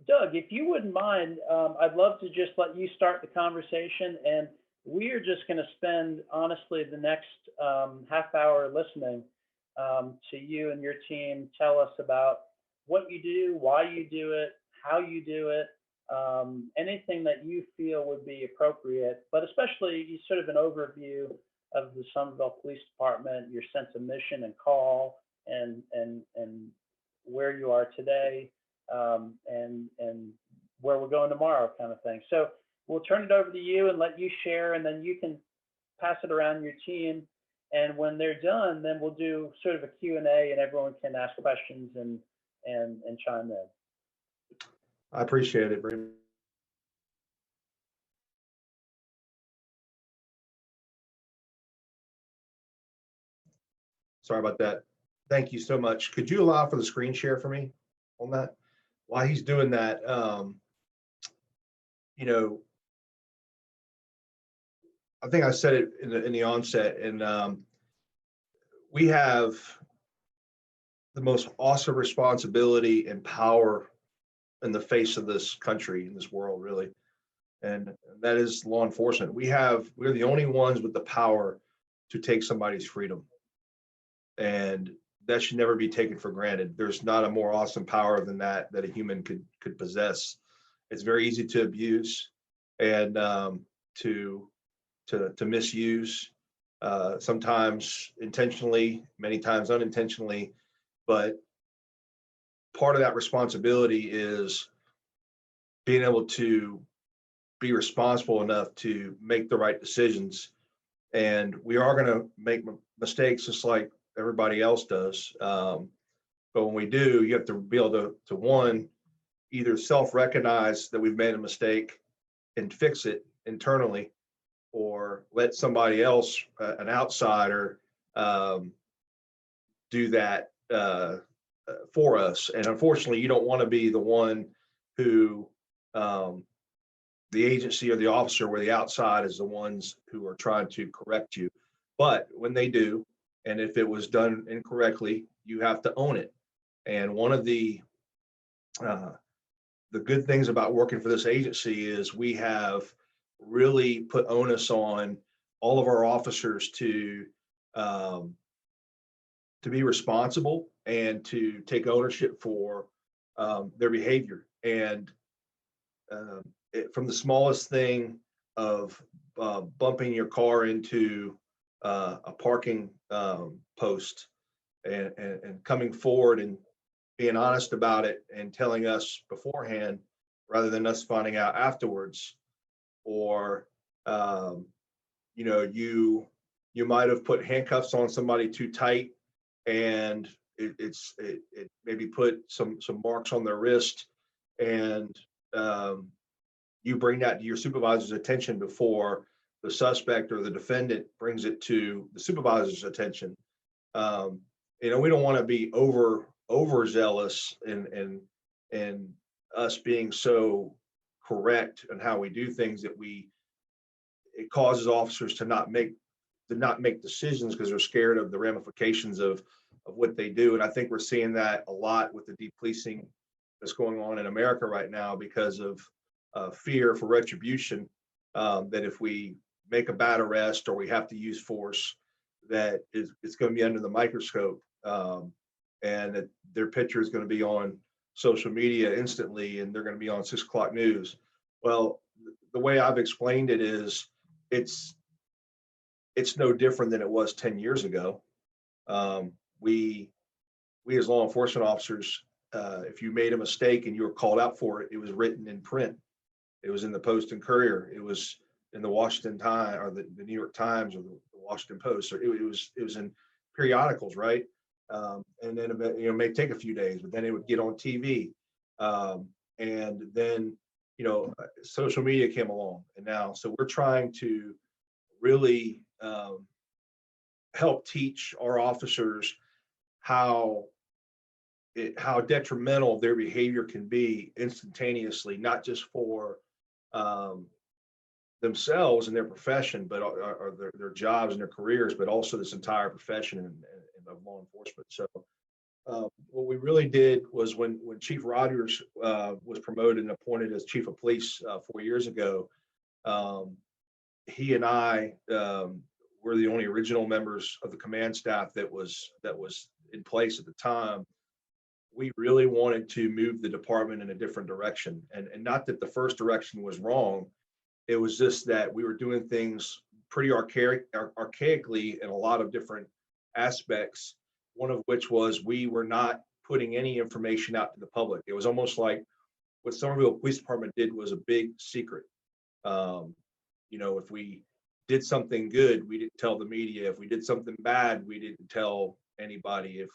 Doug, if you wouldn't mind, I'd love to just let you start the conversation, and we are just going to spend, honestly, the next half hour listening to you and your team tell us about what you do, why you do it, how you do it, anything that you feel would be appropriate, but especially sort of an overview of the Summerville Police Department, your sense of mission and call, and where you are today, and where we're going tomorrow, kind of thing. So we'll turn it over to you and let you share, and then you can pass it around your team. And when they're done, then we'll do sort of a Q&A, and everyone can ask questions and chime in. I appreciate it, Brandon. Sorry about that. Thank you so much. Could you allow for the screen share for me on that? While he's doing that, you know, I think I said it in the onset, and we have the most awesome responsibility and power in the face of this country, in this world, really, and that is law enforcement. We're the only ones with the power to take somebody's freedom, and that should never be taken for granted. There's not a more awesome power than that a human could possess. It's very easy to abuse and to misuse, sometimes intentionally, many times unintentionally. But part of that responsibility is being able to be responsible enough to make the right decisions. And we are going to make mistakes just like everybody else does. But when we do, you have to be able to one, either self-recognize that we've made a mistake and fix it internally, or let somebody else, an outsider, do that for us. And unfortunately, you don't want to be the one who, the agency or the officer where the outside is the ones who are trying to correct you. But when they do, and if it was done incorrectly, you have to own it. And one of the good things about working for this agency is we have really put onus on all of our officers to be responsible and to take ownership for their behavior. And from the smallest thing of bumping your car into a parking post and coming forward and being honest about it and telling us beforehand rather than us finding out afterwards, or you know, you might have put handcuffs on somebody too tight and it maybe put some marks on their wrist, and you bring that to your supervisor's attention before the suspect or the defendant brings it to the supervisor's attention. You know, we don't want to be overzealous in us being so correct in how we do things that it causes officers to not make decisions because they're scared of the ramifications of what they do. And I think we're seeing that a lot with the depolicing that's going on in America right now because of fear for retribution, that if we make a bad arrest or we have to use force, that it's going to be under the microscope, and that their picture is going to be on social media instantly, and they're going to be on 6 o'clock news. Well, the way I've explained it is it's no different than it was 10 years ago. We as law enforcement officers, if you made a mistake and you were called out for it, it was written in print. It was in the Post and Courier. It was in the Washington Times or the New York Times or the Washington Post. Or it was in periodicals, right? And then it may take a few days, but then it would get on TV. And then social media came along, and now so we're trying to really help teach our officers how detrimental their behavior can be instantaneously, not just for themselves and their profession, but or their jobs and their careers, but also this entire profession of law enforcement. So What we really did was when Chief Rogers was promoted and appointed as Chief of Police 4 years ago, um, he and I were the only original members of the command staff that was in place at the time. We really wanted to move the department in a different direction, and not that the first direction was wrong. It was just that we were doing things pretty archaically in a lot of different aspects. One of which was we were not putting any information out to the public. It was almost like what Summerville Police Department did was a big secret. Um, if we did something good, we didn't tell the media. If we did something bad, we didn't tell anybody.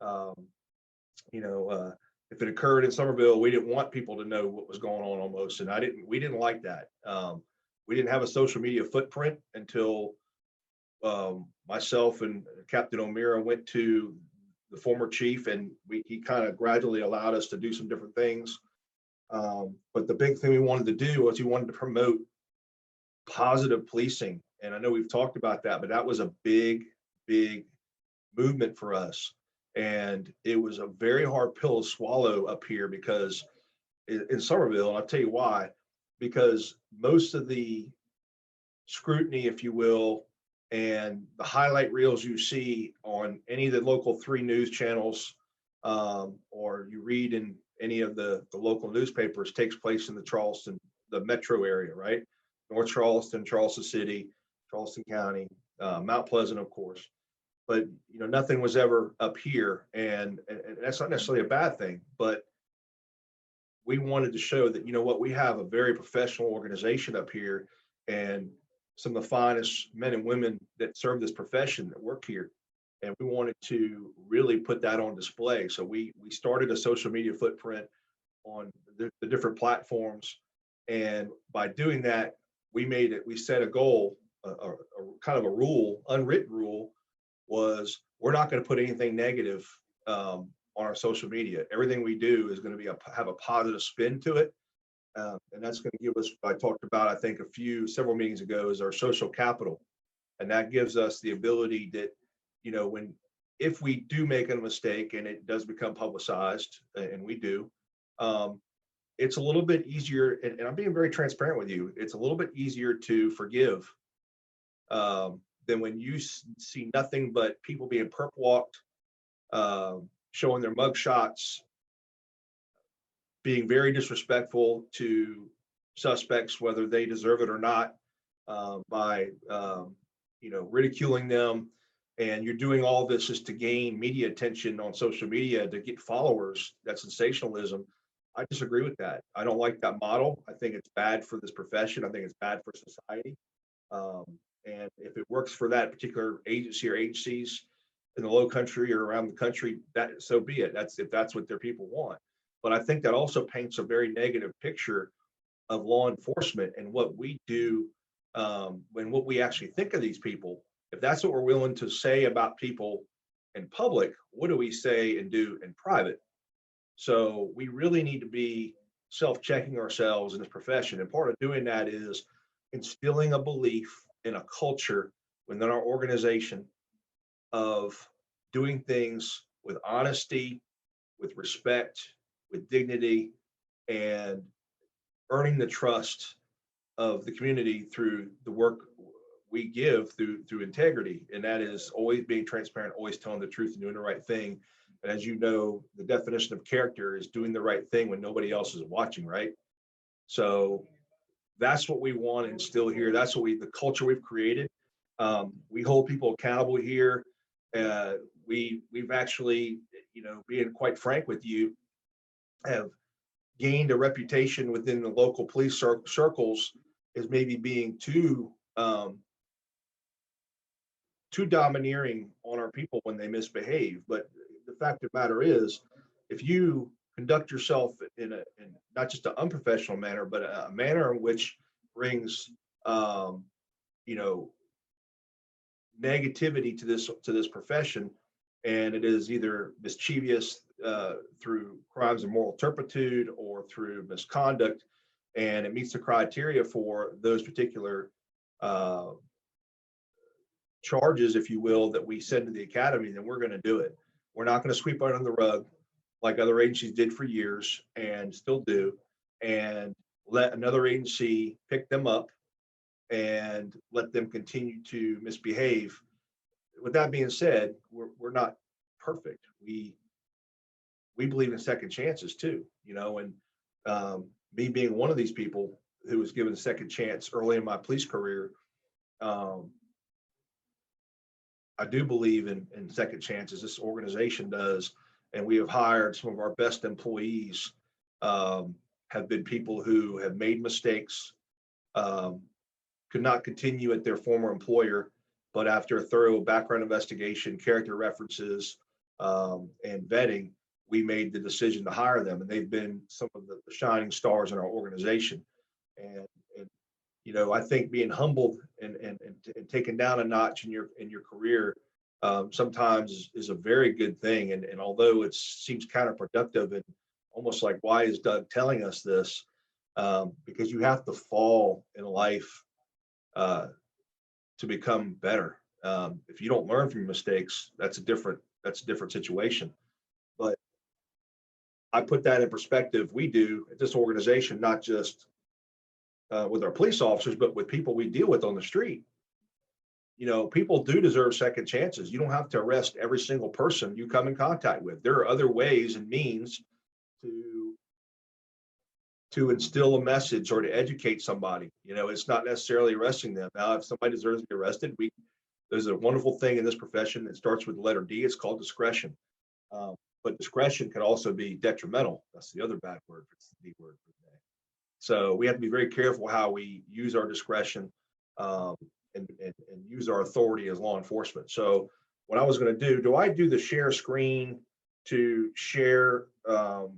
Um, if it occurred in Summerville, we didn't want people to know what was going on almost. And we didn't like that. We didn't have a social media footprint until myself and Captain O'Meara went to the former chief, and he kind of gradually allowed us to do some different things. But the big thing we wanted to do was we wanted to promote positive policing. And I know we've talked about that, but that was a big, big movement for us. And it was a very hard pill to swallow up here because in Somerville, and I'll tell you why, because most of the scrutiny, if you will, and the highlight reels you see on any of the local 3 news channels, or you read in any of the local newspapers, takes place in the metro area, right? North Charleston, Charleston City, Charleston County, Mount Pleasant, of course. But nothing was ever up here, and that's not necessarily a bad thing. But we wanted to show that we have a very professional organization up here, and some of the finest men and women that serve this profession that work here, and we wanted to really put that on display. So we started a social media footprint on the different platforms, and by doing that, we set a goal, a kind of a rule, unwritten rule, was we're not going to put anything negative on our social media. Everything we do is going to have a positive spin to it. And that's going to give us, I talked about, I think several meetings ago, is our social capital. And that gives us the ability that, if we do make a mistake and it does become publicized, and we do, it's a little bit easier, and I'm being very transparent with you, it's a little bit easier to forgive than when you see nothing but people being perp walked, showing their mug shots, being very disrespectful to suspects, whether they deserve it or not, by ridiculing them. And you're doing all this just to gain media attention on social media, to get followers. That's sensationalism. I disagree with that. I don't like that model. I think it's bad for this profession. I think it's bad for society. And if it works for that particular agency or agencies in the Low Country or around the country, that so be it. If that's what their people want. But I think that also paints a very negative picture of law enforcement and what we do, when what we actually think of these people. If that's what we're willing to say about people in public, what do we say and do in private? So we really need to be self-checking ourselves in this profession. And part of doing that is instilling a belief in a culture within our organization of doing things with honesty, with respect, with dignity, and earning the trust of the community through the work we give through integrity. And that is always being transparent, always telling the truth and doing the right thing. And as you know, the definition of character is doing the right thing when nobody else is watching, right? So that's what we want to instill here. That's what the culture we've created. We hold people accountable here. We've actually, being quite frank with you, have gained a reputation within the local police circles as maybe being too domineering on our people when they misbehave. But the fact of the matter is, if you conduct yourself in not just an unprofessional manner, but a manner in which brings negativity to this profession, and it is either mischievous through crimes of moral turpitude or through misconduct, and it meets the criteria for those particular charges, if you will, that we send to the academy, then we're going to do it. We're not going to sweep it under the rug like other agencies did for years and still do, and let another agency pick them up and let them continue to misbehave. With that being said, we're not perfect. We believe in second chances too, and me being one of these people who was given a second chance early in my police career, I do believe in second chances. This organization does, and we have hired some of our best employees. Have been people who have made mistakes, could not continue at their former employer, but after a thorough background investigation, character references, and vetting, we made the decision to hire them, and they've been some of the shining stars in our organization. And I think being humbled and taken down a notch in your career sometimes is a very good thing. And although it seems counterproductive and almost like, why is Doug telling us this? Because you have to fall in life to become better. If you don't learn from your mistakes, that's a different situation. But I put that in perspective. We do at this organization, not just with our police officers, but with people we deal with on the street. People do deserve second chances. You don't have to arrest every single person you come in contact with. There are other ways and means to instill a message or to educate somebody. It's not necessarily arresting them. Now, if somebody deserves to be arrested, there's a wonderful thing in this profession that starts with the letter D. It's called discretion. But discretion can also be detrimental. That's the other bad word. It's the D word for today. So we have to be very careful how we use our discretion and use our authority as law enforcement. So what I was going to do I do the share screen to share a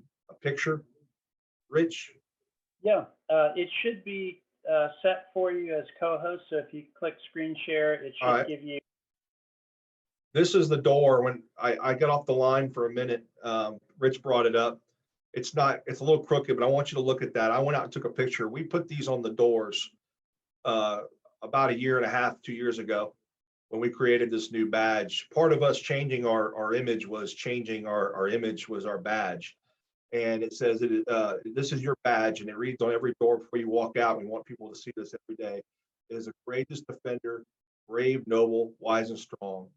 picture, Rich? Yeah, it should be set for you as co-host. So if you click screen share, it should give you. This is the door. When I got off the line for a minute, Rich brought it up. It's a little crooked, but I want you to look at that. I went out and took a picture. We put these on the doors about a year and a half, 2 years ago, when we created this new badge. Part of us changing our image was changing our image was our badge. And it says, this is your badge, and it reads on every door before you walk out. We want people to see this every day. It is a courageous defender, brave, noble, wise, and strong.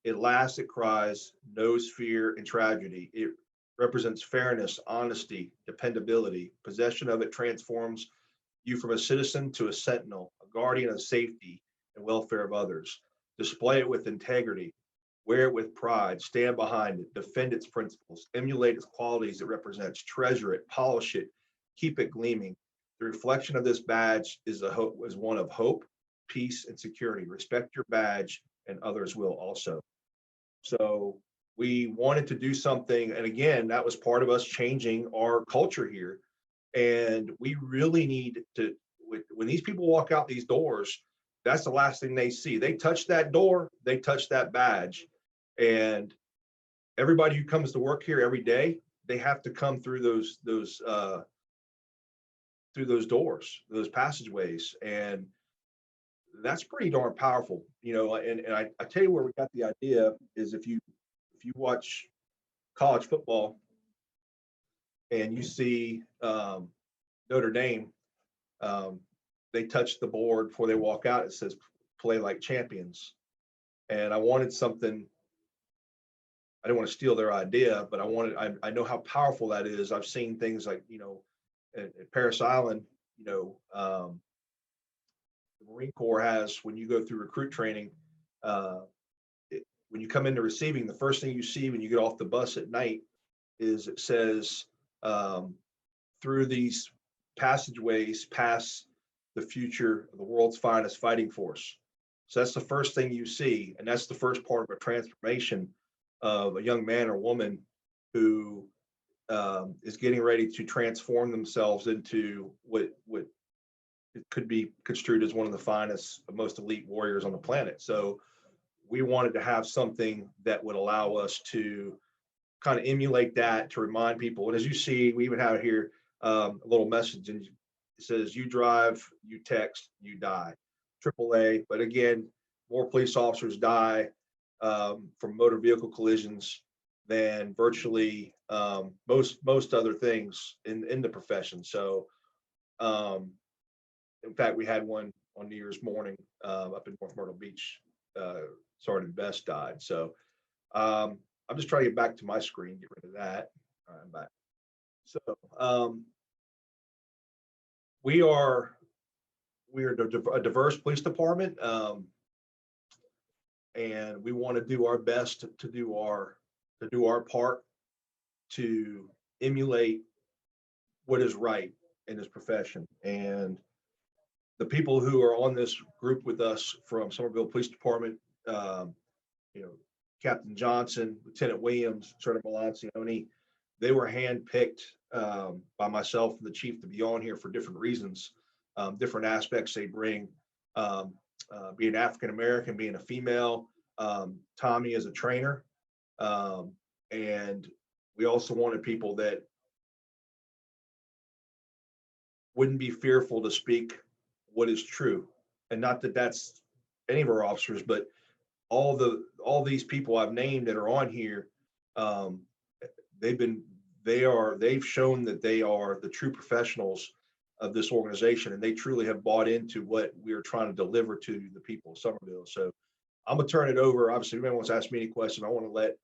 It laughs, it cries, knows fear and tragedy. It represents fairness, honesty, dependability. Possession of it transforms you from a citizen to a sentinel, a guardian of safety and welfare of others. Display it with integrity. Wear it with pride, stand behind it, defend its principles, emulate its qualities it represents, treasure it, polish it, keep it gleaming. The reflection of this badge is one of hope, peace, and security. Respect your badge, and others will also. So we wanted to do something, and again, that was part of us changing our culture here. And we really need to, when these people walk out these doors, that's the last thing they see. They touch that door, they touch that badge. And everybody who comes to work here every day, they have to come through those doors, those passageways, and that's pretty darn powerful, And I tell you where we got the idea is if you watch college football and you see Notre Dame, they touch the board before they walk out. It says "Play like champions," and I wanted something. I didn't want to steal their idea, but I know how powerful that is. I've seen things like, at Parris Island, the Marine Corps has, when you go through recruit training, when you come into receiving, the first thing you see when you get off the bus at night is it says, through these passageways, pass the future of the world's finest fighting force. So that's the first thing you see. And that's the first part of a transformation of a young man or woman who is getting ready to transform themselves into what it could be construed as one of the finest, most elite warriors on the planet. So we wanted to have something that would allow us to kind of emulate that, to remind people. And as you see, we even have here a little message, and it says, "You drive, you text, you die." AAA. But again, more police officers die from motor vehicle collisions than virtually most other things in the profession. So in fact, we had one on New Year's morning up in North Myrtle Beach. Sergeant Best died. So I'm just trying to get back to my screen, get rid of that. All right, I'm back. So we are a diverse police department, and we want to do our best to do our part to emulate what is right in this profession. And the people who are on this group with us from Summerville Police Department, you know, Captain Johnson, Lieutenant Williams, Sergeant Malancioni, they were handpicked by myself and the chief to be on here for different reasons, different aspects they bring, being African American, being a female, Tommy as a trainer, and we also wanted people that wouldn't be fearful to speak what is true. And not that that's any of our officers, but all these people I've named that are on here, they've shown that they are the true professionals of this organization, and they truly have bought into what we are trying to deliver to the people of Summerville. So I'm gonna turn it over. Obviously, if anyone wants to ask me any question, I want to let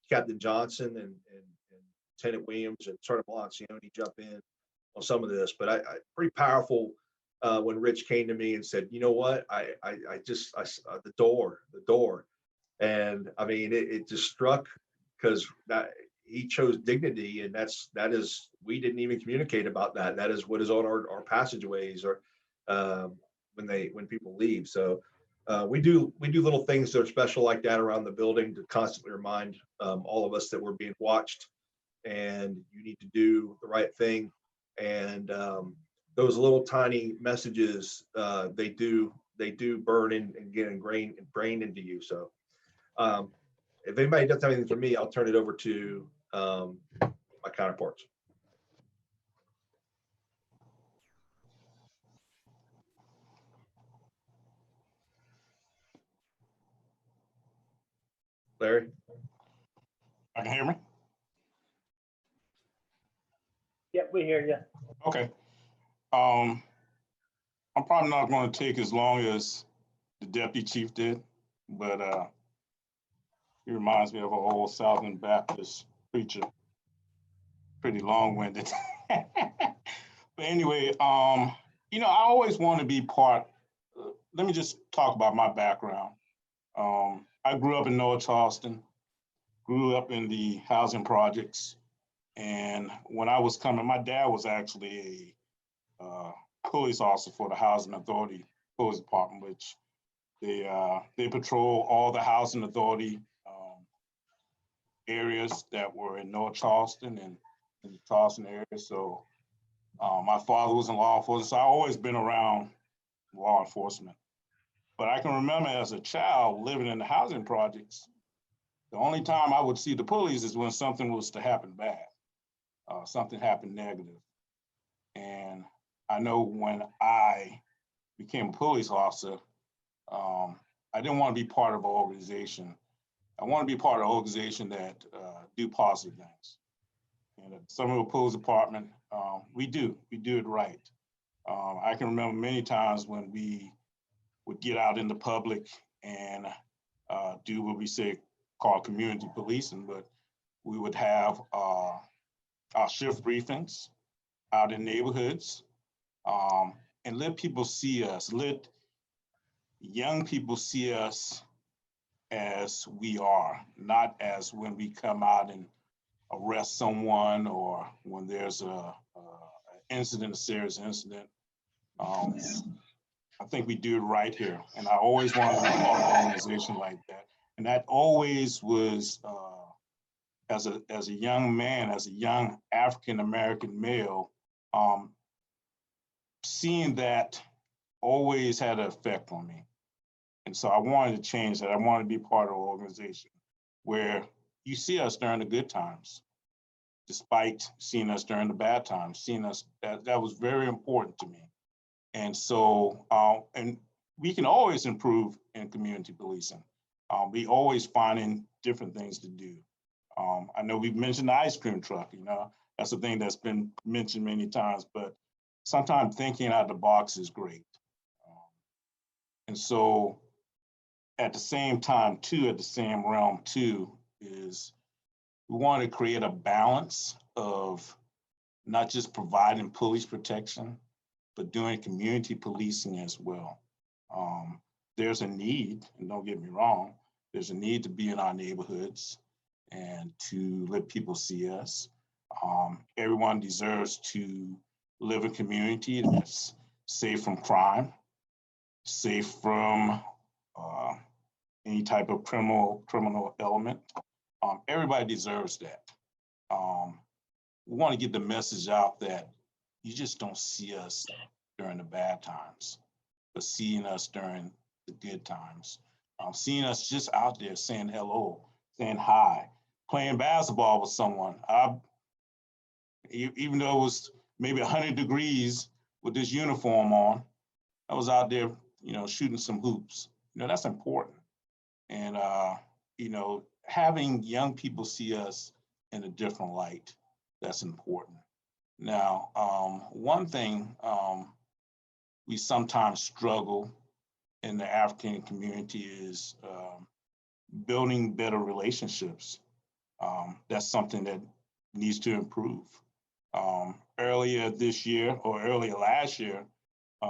Captain Johnson and Lieutenant Williams and Sergeant Malancioni jump in on some of this. But I pretty powerful when Rich came to me and said, you know what, I the door, and I mean it just struck, because he chose dignity, and that is we didn't even communicate about that. That is what is on our passageways, or when people leave. So we do little things that are special like that around the building to constantly remind all of us that we're being watched, and you need to do the right thing. And those little tiny messages, they do burn in and get ingrained into you. So if anybody doesn't have anything for me, I'll turn it over to my counterparts. Larry? I can hear me? Yep, we hear you. Okay. I'm probably not going to take as long as the deputy chief did, but he reminds me of an old Southern Baptist preacher, pretty long-winded. But anyway, you know, I always want to be part. Let me just talk about my background. I grew up in North Charleston, grew up in the housing projects. And when I was coming, my dad was actually a police officer for the Housing Authority Police Department, which they patrol all the housing authority areas that were in North Charleston and in the Charleston area. So my father was in law enforcement, so I've always been around law enforcement. But I can remember as a child living in the housing projects, the only time I would see the police is when something was to happen bad, something happened negative. And I know when I became a police officer, I didn't want to be part of an organization. I want to be part of an organization that do positive things. And at Summerville Police Department, we do it right. I can remember many times when we would get out in the public and do what we say called community policing, but we would have our shift briefings out in neighborhoods, and let people see us, let young people see us as we are, not as when we come out and arrest someone or when there's a incident, a serious incident. I think we do it right here. And I always wanted to be part of an organization like that. And that always was, as a young man, as a young African-American male, seeing that always had an effect on me. And so I wanted to change that. I wanted to be part of an organization where you see us during the good times, despite seeing us during the bad times, seeing us, that was very important to me. And so, and we can always improve in community policing. We always finding different things to do. I know we've mentioned the ice cream truck, you know, that's a thing that's been mentioned many times, but sometimes thinking out of the box is great. And so at the same time too, at the same realm too, is we want to create a balance of not just providing police protection, but doing community policing as well. There's a need, and don't get me wrong, there's a need to be in our neighborhoods and to let people see us. Everyone deserves to live in a community that's safe from crime, safe from any type of criminal element. Everybody deserves that. We want to get the message out that you just don't see us during the bad times, but seeing us during the good times. Seeing us just out there saying hello, saying hi, playing basketball with someone. Even though it was maybe 100 degrees with this uniform on, I was out there, you know, shooting some hoops. You know, that's important. And, you know, having young people see us in a different light, that's important. Now, one thing we sometimes struggle in the African community is building better relationships. That's something that needs to improve. Earlier this year or earlier last year,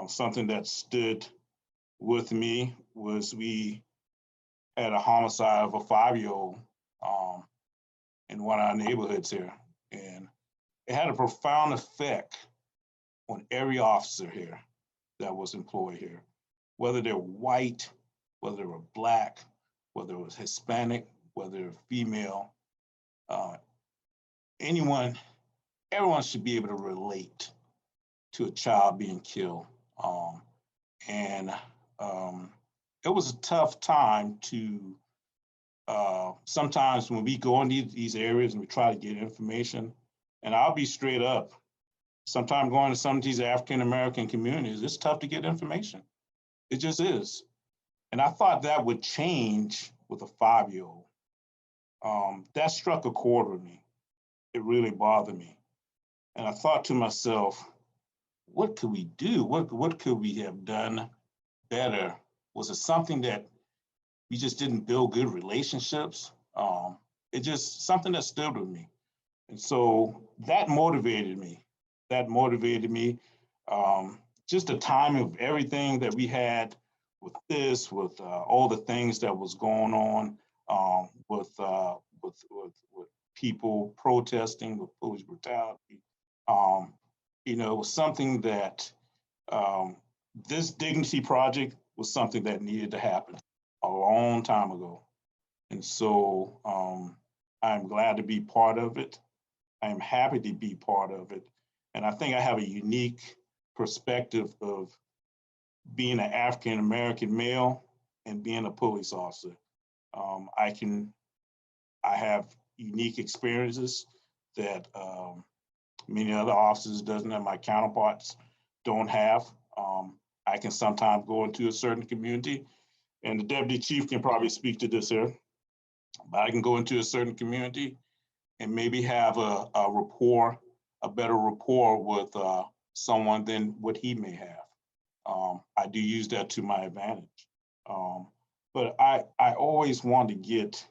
something that stood with me was we had a homicide of a 5-year-old in one of our neighborhoods here. And it had a profound effect on every officer here that was employed here, whether they're white, whether they were Black, whether it was Hispanic, whether they're female, everyone should be able to relate to a child being killed. It was a tough time to, sometimes when we go in these areas and we try to get information, and I'll be straight up, sometimes going to some of these African-American communities, it's tough to get information. It just is. And I thought that would change with a 5-year-old. That struck a chord with me. It really bothered me. And I thought to myself, what could we do? What could we have done better? Was it something that we just didn't build good relationships? It just something that stood with me. And so that motivated me. Just the timing of everything that we had with this, with all the things that was going on, with people protesting, with police brutality. You know, it was something that this Dignity Project was something that needed to happen a long time ago. And so I'm glad to be part of it. I am happy to be part of it. And I think I have a unique perspective of being an African-American male and being a police officer. I have unique experiences that many other officers doesn't have, my counterparts don't have. I can sometimes go into a certain community, and the deputy chief can probably speak to this here, but I can go into a certain community and maybe have a better rapport with someone than what he may have. I do use that to my advantage. But I always want to get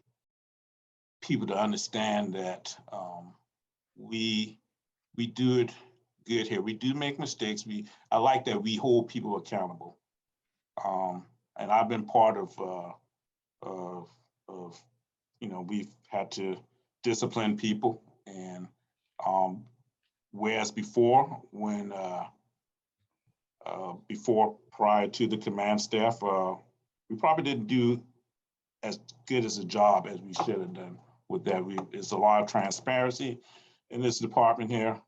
people to understand that we do it good here. We do make mistakes. I like that we hold people accountable. And I've been part of you know, we've had to discipline people, and whereas before, when prior to the command staff, we probably didn't do as good as a job as we should have done with that. There's a lot of transparency in this department here,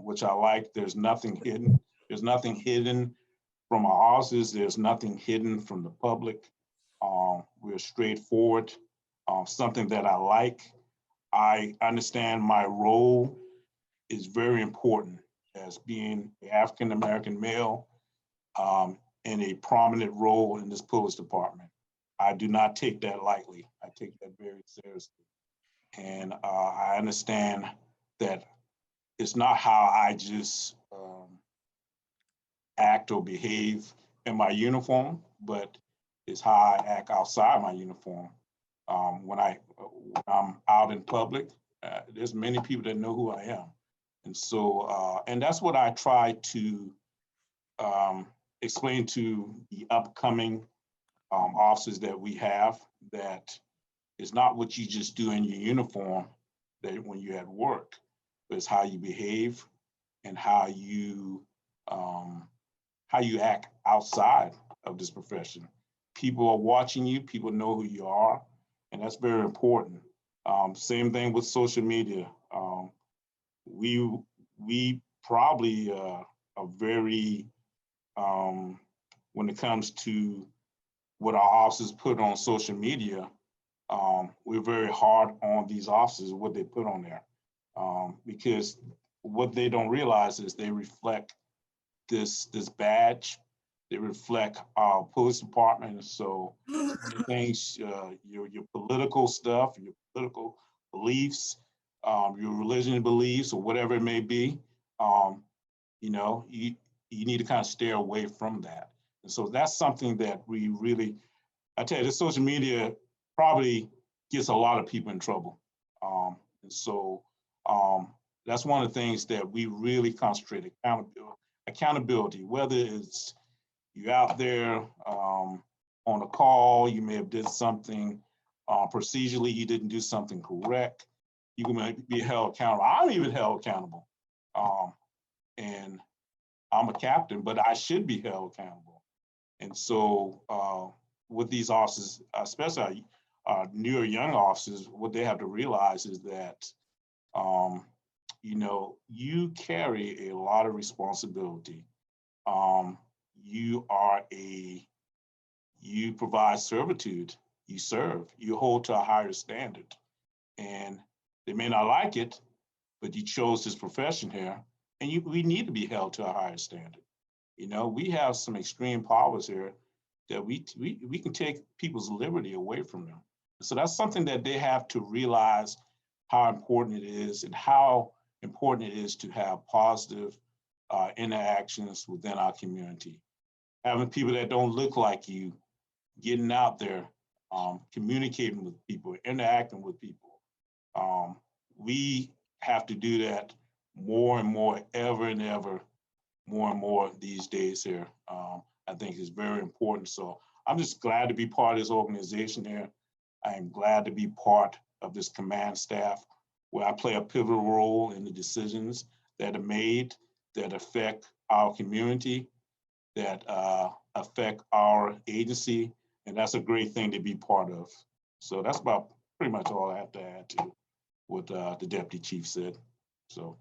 which I like. There's nothing hidden. There's nothing hidden from our officers. There's nothing hidden from the public. We're straightforward, something that I like. I understand my role is very important as being an African-American male in a prominent role in this police department. I do not take that lightly. I take that very seriously. And I understand that it's not how I just act or behave in my uniform, but it's how I act outside my uniform. When I'm out in public, there's many people that know who I am. And so, and that's what I try to explain to the upcoming officers that we have, that it's not what you just do in your uniform that when you're at work, but it's how you behave and how you act outside of this profession. People are watching you, people know who you are, and that's very important. Same thing with social media. We probably are very, when it comes to what our officers put on social media, we're very hard on these officers, what they put on there. Because what they don't realize is they reflect this badge, they reflect our police department. So things, your political stuff, your political beliefs, your religion beliefs, or whatever it may be, you know, you need to kind of stay away from that. And so that's something that we really, I tell you, the social media probably gets a lot of people in trouble. And so that's one of the things that we really concentrate accountability, whether it's you out there on a call, you may have did something procedurally, you didn't do something correct, you can be held accountable. I'm even held accountable. And I'm a captain, but I should be held accountable. And so with these officers, especially newer young officers, what they have to realize is that, you know, you carry a lot of responsibility. You provide servitude, you serve, you hold to a higher standard. And they may not like it, but you chose this profession here, and we need to be held to a higher standard. You know, we have some extreme powers here that we can take people's liberty away from them. So that's something that they have to realize how important it is and how important it is to have positive interactions within our community. Having people that don't look like you, getting out there, communicating with people, interacting with people. We have to do that more and more, ever and ever, more and more these days here. I think is very important. So I'm just glad to be part of this organization here. I am glad to be part of this command staff where I play a pivotal role in the decisions that are made that affect our community, that affect our agency, and that's a great thing to be part of. So that's about pretty much all I have to add to what the deputy chief said. So.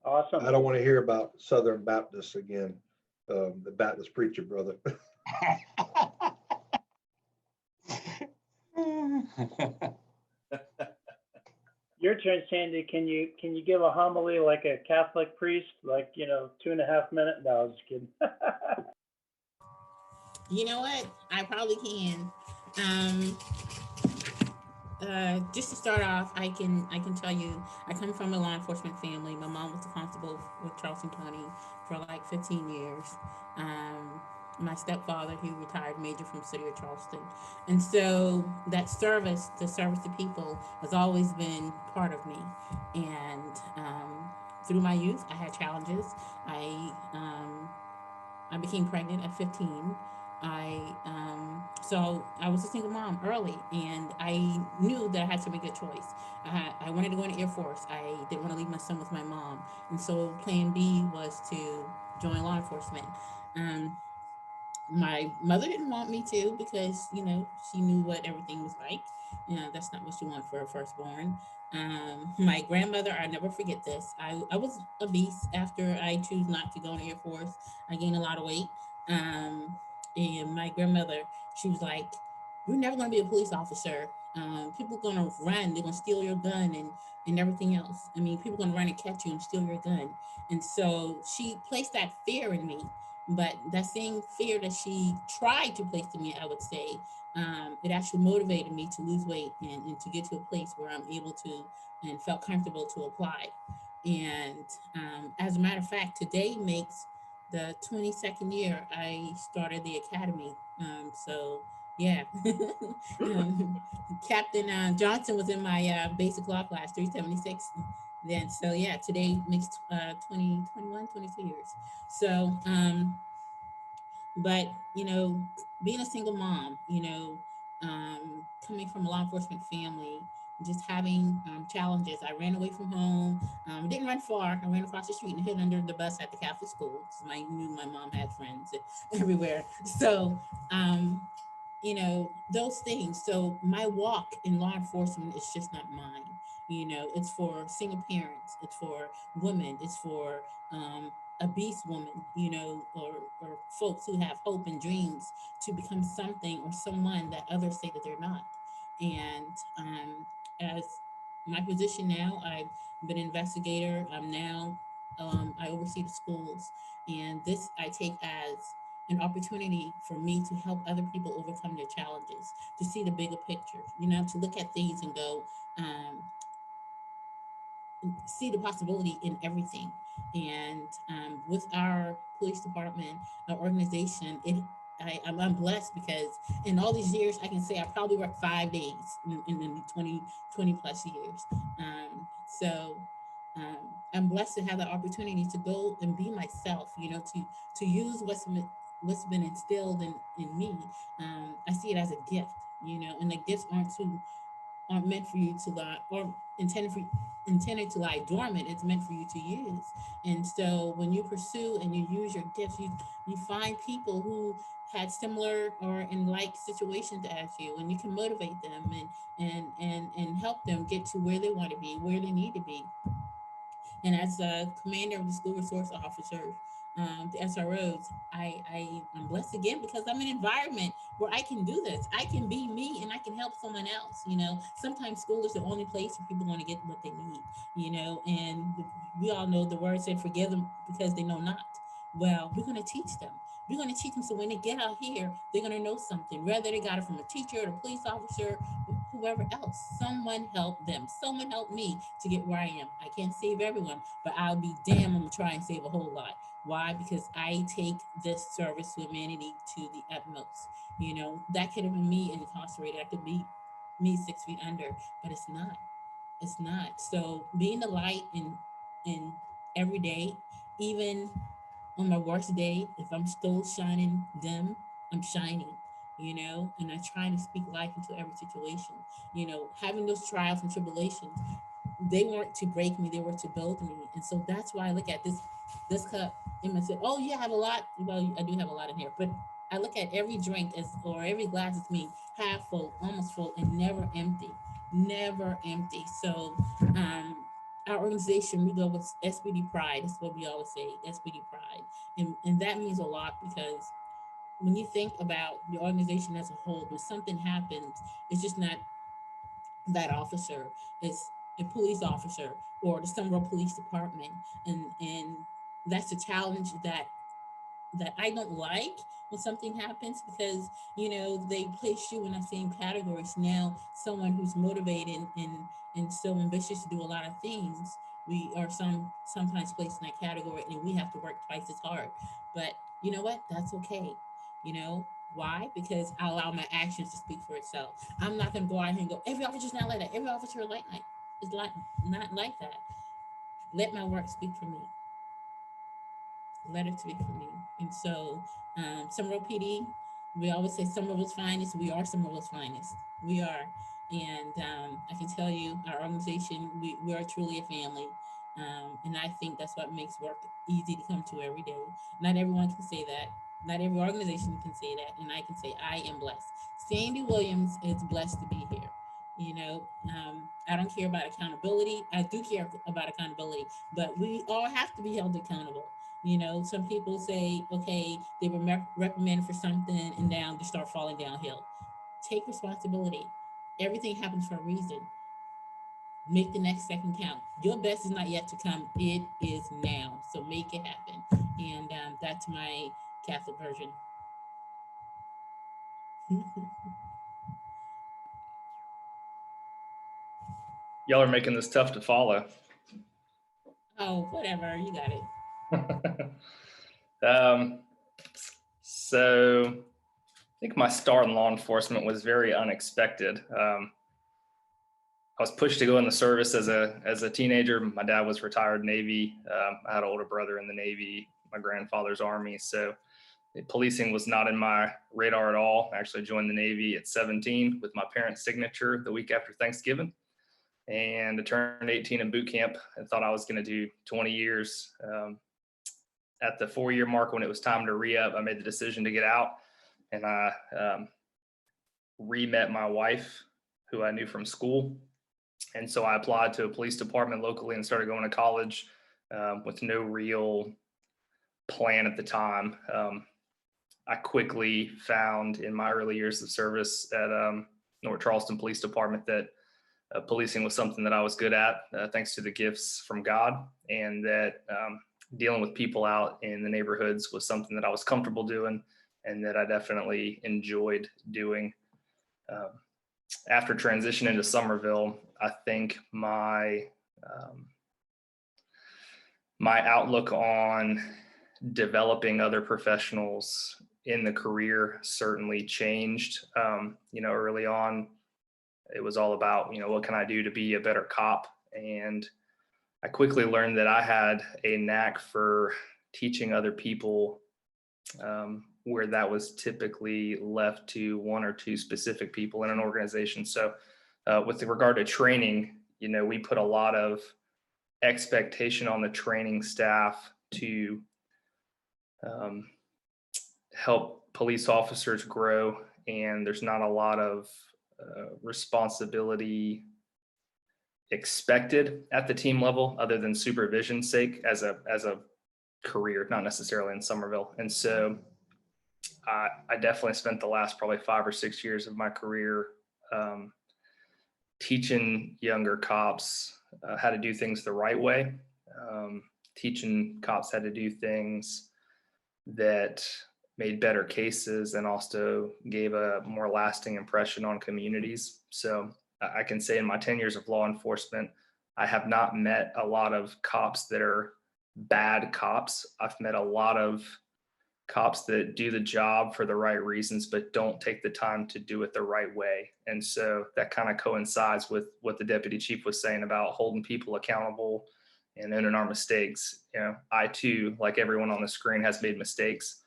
Awesome. I don't want to hear about Southern Baptists again, the Baptist preacher, brother. Your turn, Sandy. Can you give a homily like a Catholic priest, like 2.5 minutes? No, I was just kidding. You know what? I probably can. Just to start off, I can tell you, I come from a law enforcement family. My mom was a constable with Charleston County for like 15 years. My stepfather, he retired major from the city of Charleston. And so that service, the service to people, has always been part of me. And through my youth, I had challenges. I became pregnant at 15. So I was a single mom early, and I knew that I had to make a choice. I wanted to go in the Air Force. I didn't want to leave my son with my mom, and so Plan B was to join law enforcement. Um, my mother didn't want me to because she knew what everything was like. That's not what she wanted for her firstborn. My grandmother, I never forget this. I was obese after I chose not to go in the Air Force. I gained a lot of weight. And my grandmother, she was like, "You're never going to be a police officer. People are going to run. They're going to steal your gun and everything else. I mean, people are going to run and catch you and steal your gun." And so she placed that fear in me. But that same fear that she tried to place in me, I would say, it actually motivated me to lose weight and to get to a place where I'm able to and felt comfortable to apply. And as a matter of fact, today makes the 22nd year I started the academy. So yeah, um, Captain Johnson was in my basic law class, 376. Then so yeah, today makes 20, 21, 22 years. So but being a single mom, coming from a law enforcement family, just having challenges. I ran away from home. Didn't run far. I ran across the street and hid under the bus at the Catholic school. 'Cause I knew my mom had friends everywhere. So those things. So my walk in law enforcement is just not mine. It's for single parents, it's for women, it's for obese women, or folks who have hope and dreams to become something or someone that others say that they're not. And as my position now, I've been an investigator. I'm now I oversee the schools, and this I take as an opportunity for me to help other people overcome their challenges, to see the bigger picture, to look at things and go, um, see the possibility in everything. And with our police department, our organization, I'm blessed because in all these years, I can say I probably worked 5 days in the 20 plus years. So I'm blessed to have the opportunity to go and be myself, to use what's been instilled in me. I see it as a gift, and the gifts aren't meant for you to lie or intended to lie dormant. It's meant for you to use. And so when you pursue and you use your gifts, you find people who had similar or in like situations as you, and you can motivate them and help them get to where they want to be, where they need to be. And as a commander of the school resource officers, the SROs, I'm blessed again because I'm in an environment where I can do this. I can be me and I can help someone else. Sometimes school is the only place where people want to get what they need, and we all know the word said, forgive them because they know not. Well, we're going to teach them. We're going to teach them so when they get out here, they're going to know something, whether they got it from a teacher or a police officer, whoever else. Someone help them. Someone help me to get where I am. I can't save everyone, but I'll be damn, I'm going to try and save a whole lot. Why? Because I take this service to humanity to the utmost. That could have been me incarcerated. That could be me 6 feet under, but it's not. It's not. So being the light in every day, even on my worst day, if I'm still shining dim, I'm shining, and I try to speak life into every situation. Having those trials and tribulations, they weren't to break me, they were to build me. And so that's why I look at this cup and say, oh yeah, I have a lot. Well, I do have a lot in here, but I look at every drink as or every glass as me half full, almost full, and never empty. Never empty. So our organization, we go with SBD Pride. That's what we always say, SBD Pride. And that means a lot because when you think about the organization as a whole, when something happens, it's just not that officer, it's a police officer or the Summerville Police Department. And that's a challenge that I don't like when something happens because they place you in the same categories. Now someone who's motivated and so ambitious to do a lot of things, we are sometimes placed in that category and we have to work twice as hard. But you know what? That's okay. You know why? Because I allow my actions to speak for itself. I'm not gonna go out here and go, every officer's not like that. Every officer is like not like that. Let my work speak for me. Let it speak for me. And so, Summerville PD, we always say Summerville's finest. We are Summerville's finest. We are. And I can tell you, our organization, we are truly a family. And I think that's what makes work easy to come to every day. Not everyone can say that. Not every organization can say that. And I can say, I am blessed. Sandy Williams is blessed to be here. I don't care about accountability. I do care about accountability, but we all have to be held accountable. Some people say, okay, they were reprimanded for something and now they start falling downhill. Take responsibility. Everything happens for a reason. Make the next second count. Your best is not yet to come. It is now. So make it happen. And that's my Catholic version. Y'all are making this tough to follow. Oh, whatever. You got it. So I think my start in law enforcement was very unexpected. I was pushed to go in the service as a teenager. My dad was retired Navy. I had an older brother in the Navy, my grandfather's Army. So policing was not in my radar at all. I actually joined the Navy at 17 with my parents' signature the week after Thanksgiving. And I turned 18 in boot camp and thought I was going to do 20 years. At the 4-year mark, when it was time to re-up, I made the decision to get out. And I re-met my wife, who I knew from school. And so I applied to a police department locally and started going to college with no real plan at the time. I quickly found in my early years of service at North Charleston Police Department that policing was something that I was good at, thanks to the gifts from God, and that dealing with people out in the neighborhoods was something that I was comfortable doing and that I definitely enjoyed doing. After transitioning to Summerville, I think my outlook on developing other professionals in the career certainly changed. Early on, it was all about, what can I do to be a better cop? And I quickly learned that I had a knack for teaching other people where that was typically left to one or two specific people in an organization. So with regard to training, we put a lot of expectation on the training staff to help police officers grow. And there's not a lot of responsibility expected at the team level other than supervision's sake as a career, not necessarily in Summerville. And so I definitely spent the last probably 5 or 6 years of my career teaching younger cops how to do things the right way, teaching cops how to do things that made better cases and also gave a more lasting impression on communities. So I can say in my 10 years of law enforcement, I have not met a lot of cops that are bad cops. I've met a lot of cops that do the job for the right reasons, but don't take the time to do it the right way. And so that kind of coincides with what the deputy chief was saying about holding people accountable and owning our mistakes. I too, like everyone on the screen, has made mistakes.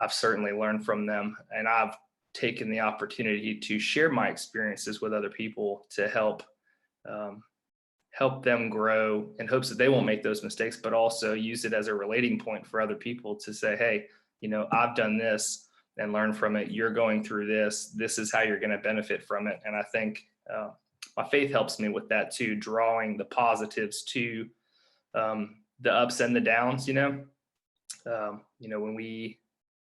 I've certainly learned from them, and I've taken the opportunity to share my experiences with other people to help them grow in hopes that they won't make those mistakes, but also use it as a relating point for other people to say, hey, I've done this and learned from it. You're going through this. This is how you're going to benefit from it. And I think my faith helps me with that too, drawing the positives to the ups and the downs.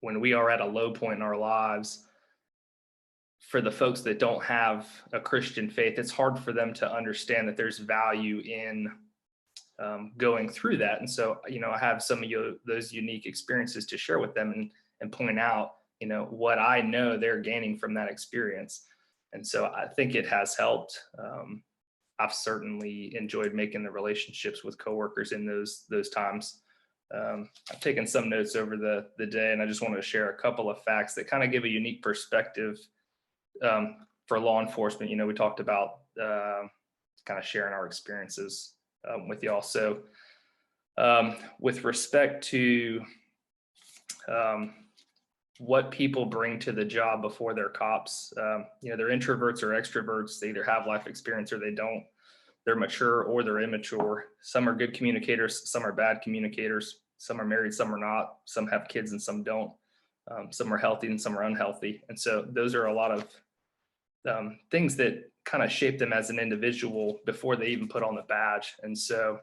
When we are at a low point in our lives, for the folks that don't have a Christian faith, it's hard for them to understand that there's value in going through that. And so, I have some of those unique experiences to share with them and point out, what I know they're gaining from that experience. And so I think it has helped. I've certainly enjoyed making the relationships with coworkers in those times. I've taken some notes over the day, and I just wanted to share a couple of facts that kind of give a unique perspective for law enforcement. We talked about kind of sharing our experiences with y'all. So with respect to what people bring to the job before they're cops, they're introverts or extroverts. They either have life experience or they don't. They're mature or they're immature. Some are good communicators, some are bad communicators. Some are married, some are not. Some have kids and some don't. Some are healthy and some are unhealthy. And so those are a lot of things that kind of shape them as an individual before they even put on the badge. And so,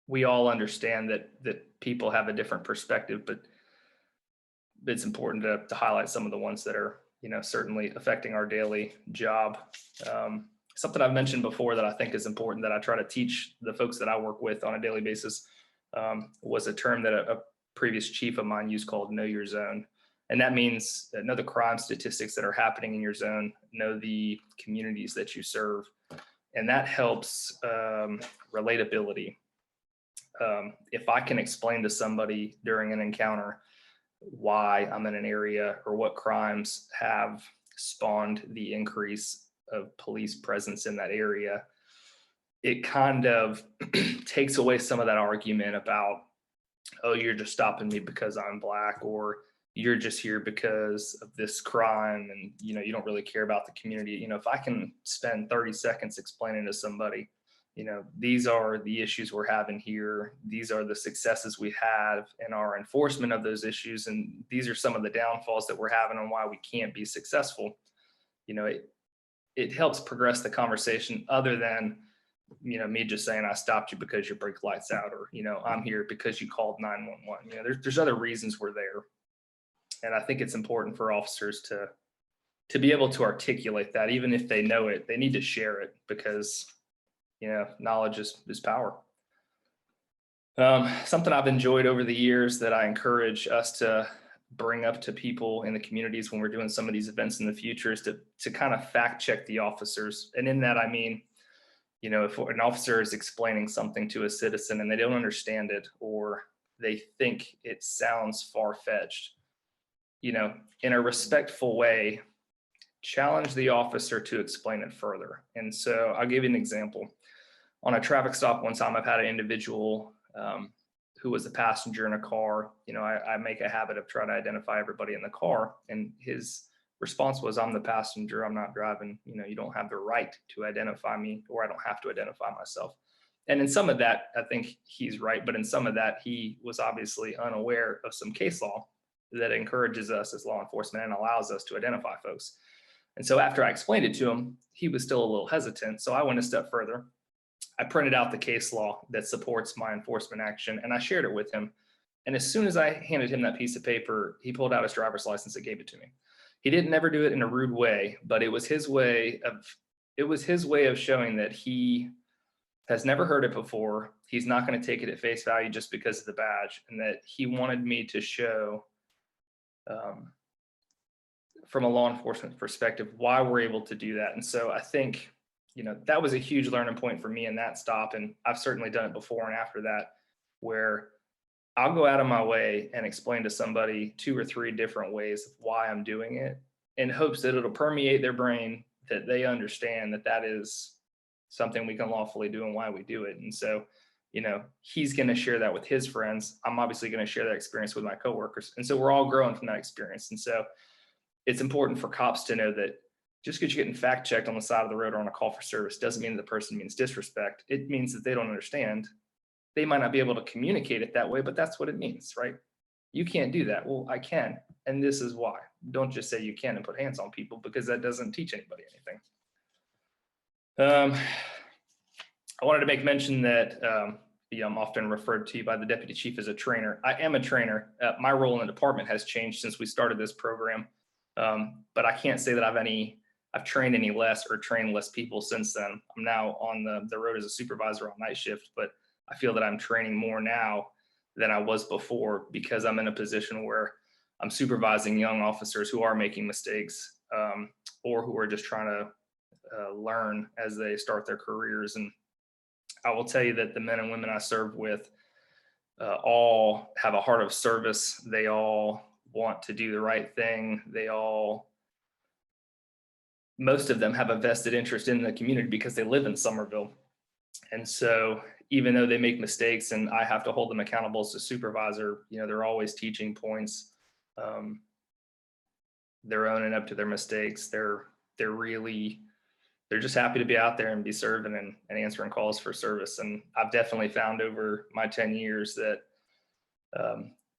we all understand that people have a different perspective, but it's important to highlight some of the ones that are, certainly affecting our daily job. Something I've mentioned before that I think is important that I try to teach the folks that I work with on a daily basis was a term that previous chief of mine used called Know Your Zone. And that means know the crime statistics that are happening in your zone, know the communities that you serve. And that helps relatability. If I can explain to somebody during an encounter why I'm in an area or what crimes have spawned the increase of police presence in that area, it kind of takes away some of that argument about, oh, you're just stopping me because I'm Black, or you're just here because of this crime, and you don't really care about the community. If I can spend 30 seconds explaining to somebody, these are the issues we're having here, these are the successes we have in our enforcement of those issues, and these are some of the downfalls that we're having and why we can't be successful, it helps progress the conversation, other than me just saying I stopped you because your brake light's out, or I'm here because you called 911. There's other reasons we're there. And I think it's important for officers to be able to articulate that. Even if they know it, they need to share it, because knowledge is power. Something I've enjoyed over the years that I encourage us to bring up to people in the communities when we're doing some of these events in the future is to kind of fact check the officers. And in that, I mean, if an officer is explaining something to a citizen and they don't understand it, or they think it sounds far-fetched, in a respectful way, challenge the officer to explain it further. And so I'll give you an example. On a traffic stop one time, I've had an individual who was a passenger in a car. I make a habit of trying to identify everybody in the car, and his response was, I'm the passenger, I'm not driving. You don't have the right to identify me, or I don't have to identify myself. And in some of that, I think he's right. But in some of that, he was obviously unaware of some case law that encourages us as law enforcement and allows us to identify folks. And so after I explained it to him, he was still a little hesitant. So I went a step further. I printed out the case law that supports my enforcement action, and I shared it with him. And as soon as I handed him that piece of paper, he pulled out his driver's license and gave it to me. He didn't ever do it in a rude way, but it was his way of showing that he has never heard it before. He's not going to take it at face value just because of the badge, and that he wanted me to show from a law enforcement perspective why we're able to do that. And so I think that was a huge learning point for me in that stop, and I've certainly done it before and after that, where I'll go out of my way and explain to somebody 2 or 3 different ways of why I'm doing it, in hopes that it'll permeate their brain, that they understand that that is something we can lawfully do and why we do it. And so he's going to share that with his friends. I'm obviously going to share that experience with my coworkers. And so we're all growing from that experience. And so it's important for cops to know that just because you're getting fact checked on the side of the road or on a call for service doesn't mean that the person means disrespect. It means that they don't understand. They might not be able to communicate it that way, but that's what it means, right? You can't do that. Well, I can. And this is why. Don't just say you can and put hands on people, because that doesn't teach anybody anything. I wanted to make mention that I'm often referred to by the deputy chief as a trainer. I am a trainer. My role in the department has changed since we started this program, but I can't say that I've trained any less or trained less people since then. I'm now on the road as a supervisor on night shift, but I feel that I'm training more now than I was before, because I'm in a position where I'm supervising young officers who are making mistakes, or who are just trying to learn as they start their careers. And I will tell you that the men and women I serve with all have a heart of service. They all want to do the right thing. Most of them have a vested interest in the community because they live in Summerville. And so even though they make mistakes and I have to hold them accountable as a supervisor, they're always teaching points. They're owning up to their mistakes. They're just happy to be out there and be serving and answering calls for service. And I've definitely found over my 10 years that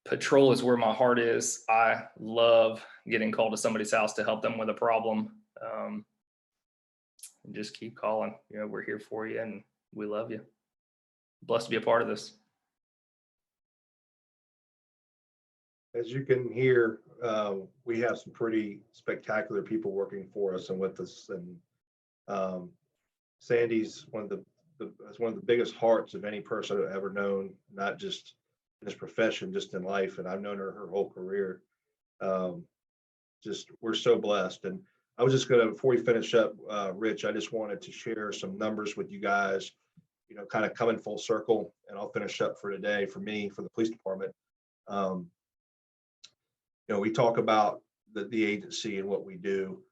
patrol is where my heart is. I love getting called to somebody's house to help them with a problem. And just keep calling. We're here for you and we love you. Blessed to be a part of this. As you can hear, we have some pretty spectacular people working for us and with us. And Sandy's one of the biggest hearts of any person I've ever known, not just this profession, just in life, and I've known her whole career. Just we're so blessed. And I was just gonna, before we finish up, Rich, I just wanted to share some numbers with you guys, kind of coming full circle, and I'll finish up for today for me, for the police department. We talk about the agency and what we do.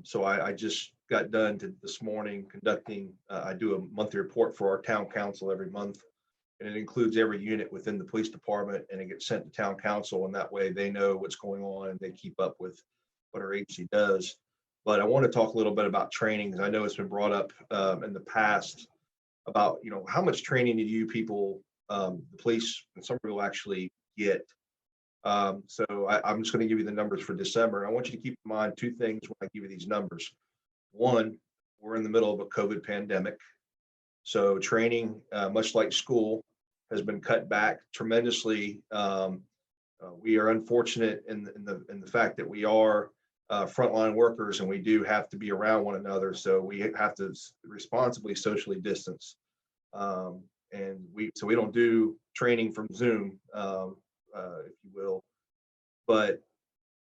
So I just got done this morning conducting, I do a monthly report for our town council every month, and it includes every unit within the police department, and it gets sent to town council, and that way they know what's going on and they keep up with what our agency does. But I want to talk a little bit about training, because I know it's been brought up in the past about, how much training do you people, the police in Summerville, actually get? So I'm just going to give you the numbers for December. I want you to keep in mind two things when I give you these numbers. One, we're in the middle of a COVID pandemic. So training, much like school, has been cut back tremendously. We are unfortunate in the fact that we are frontline workers, and we do have to be around one another. So we have to responsibly socially distance. And we don't do training from Zoom, if you will. But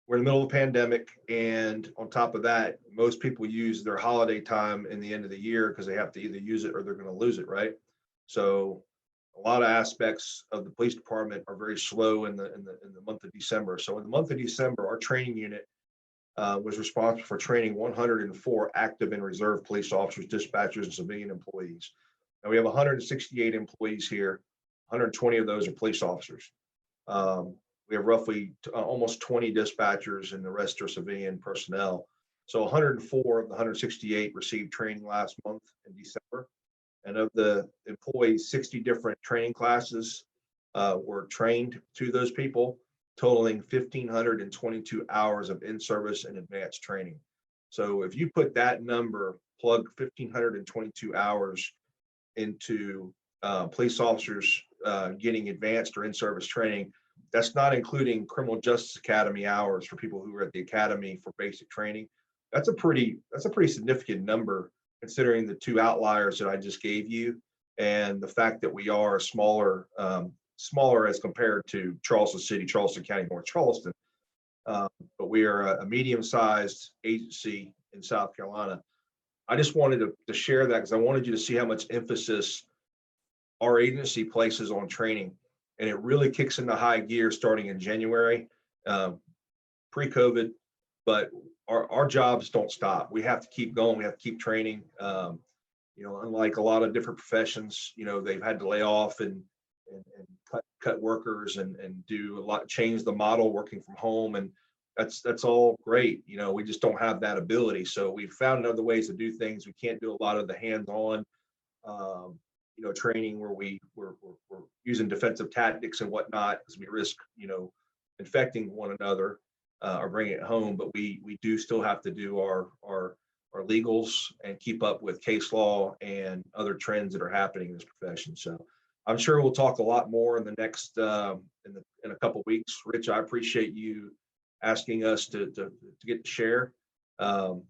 we're in the middle of a pandemic, and on top of that, most people use their holiday time in the end of the year because they have to either use it or they're going to lose it, right? So a lot of aspects of the police department are very slow in the month of December. So in the month of December, our training unit was responsible for training 104 active and reserve police officers, dispatchers, and civilian employees. Now we have 168 employees here. 120 of those are police officers. We have roughly almost 20 dispatchers, and the rest are civilian personnel. So 104 of the 168 received training last month in December. And of the employees, 60 different training classes were trained to those people, totaling 1,522 hours of in-service and advanced training. So if you put that number, plug 1,522 hours into police officers getting advanced or in-service training, that's not including criminal justice academy hours for people who are at the academy for basic training. That's a pretty significant number, considering the two outliers that I just gave you, and the fact that we are a smaller as compared to Charleston City, Charleston County, North Charleston. But we are a medium-sized agency in South Carolina. I just wanted to share that because I wanted you to see how much emphasis our agency places on training. And it really kicks into high gear starting in January, pre-COVID, but our jobs don't stop. We have to keep going. We have to keep training. Unlike a lot of different professions, they've had to lay off and cut workers and do a lot, change the model, working from home. And that's all great. We just don't have that ability. So we've found other ways to do things. We can't do a lot of the hands-on, training where we're using defensive tactics and whatnot, because we risk, infecting one another or bringing it home. But we do still have to do our legals and keep up with case law and other trends that are happening in this profession. So I'm sure we'll talk a lot more in the next in a couple of weeks. Rich, I appreciate you asking us to get to share. I'm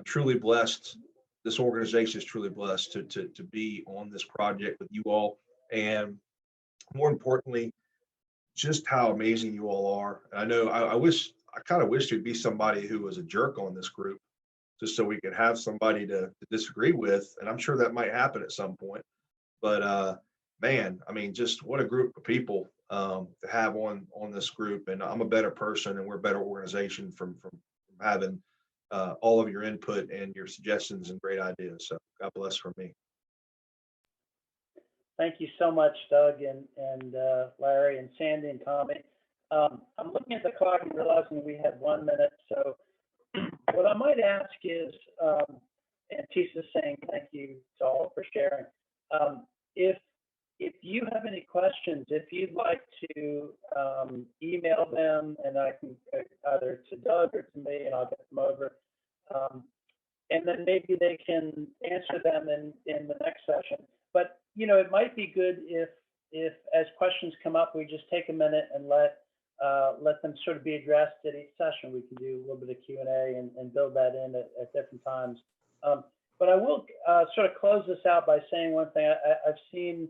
truly blessed. This organization is truly blessed to be on this project with you all, and more importantly, just how amazing you all are. And I know I kind of wish there'd be somebody who was a jerk on this group, just so we could have somebody to disagree with. And I'm sure that might happen at some point. But man, I mean, just what a group of people to have on this group. And I'm a better person, and we're a better organization from having all of your input and your suggestions and great ideas. So God bless from me. Thank you so much, Doug and Larry and Sandy and Tommy. I'm looking at the clock and realizing we have 1 minute. So what I might ask is, and Tisa's saying thank you to all for sharing. If you have any questions, if you'd like to email them, and I can either to Doug or to me, and I'll get them over. And then maybe they can answer them in the next session. But it might be good if as questions come up, we just take a minute and let them sort of be addressed at each session. We can do a little bit of Q&A and build that in at different times. But I will sort of close this out by saying one thing. I've seen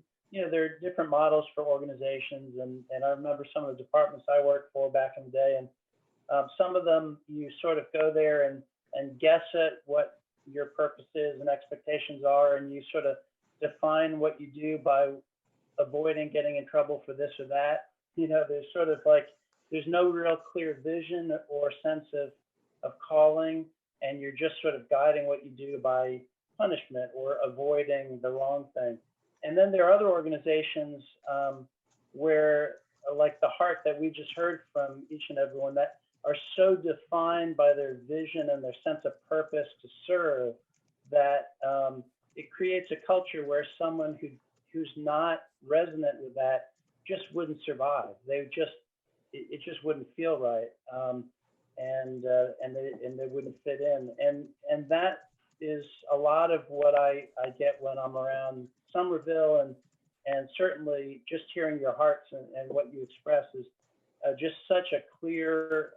there are different models for organizations, and I remember some of the departments I worked for back in the day, and some of them you sort of go there and guess at what your purpose is and expectations are, and you sort of define what you do by avoiding getting in trouble for this or that. There's sort of like, there's no real clear vision or sense of calling, and you're just sort of guiding what you do by punishment or avoiding the wrong thing. And then there are other organizations where, like the heart that we just heard from each and everyone, that are so defined by their vision and their sense of purpose to serve that it creates a culture where someone who's not resonant with that just wouldn't survive. It just wouldn't feel right, and they wouldn't fit in. And that is a lot of what I get when I'm around Summerville, and certainly just hearing your hearts and what you express is just such a clear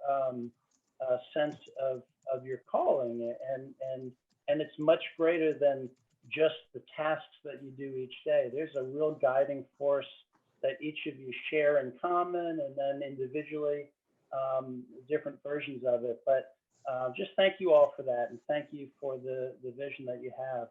sense of your calling, and it's much greater than just the tasks that you do each day. There's a real guiding force that each of you share in common, and then individually, different versions of it. But just thank you all for that, and thank you for the vision that you have.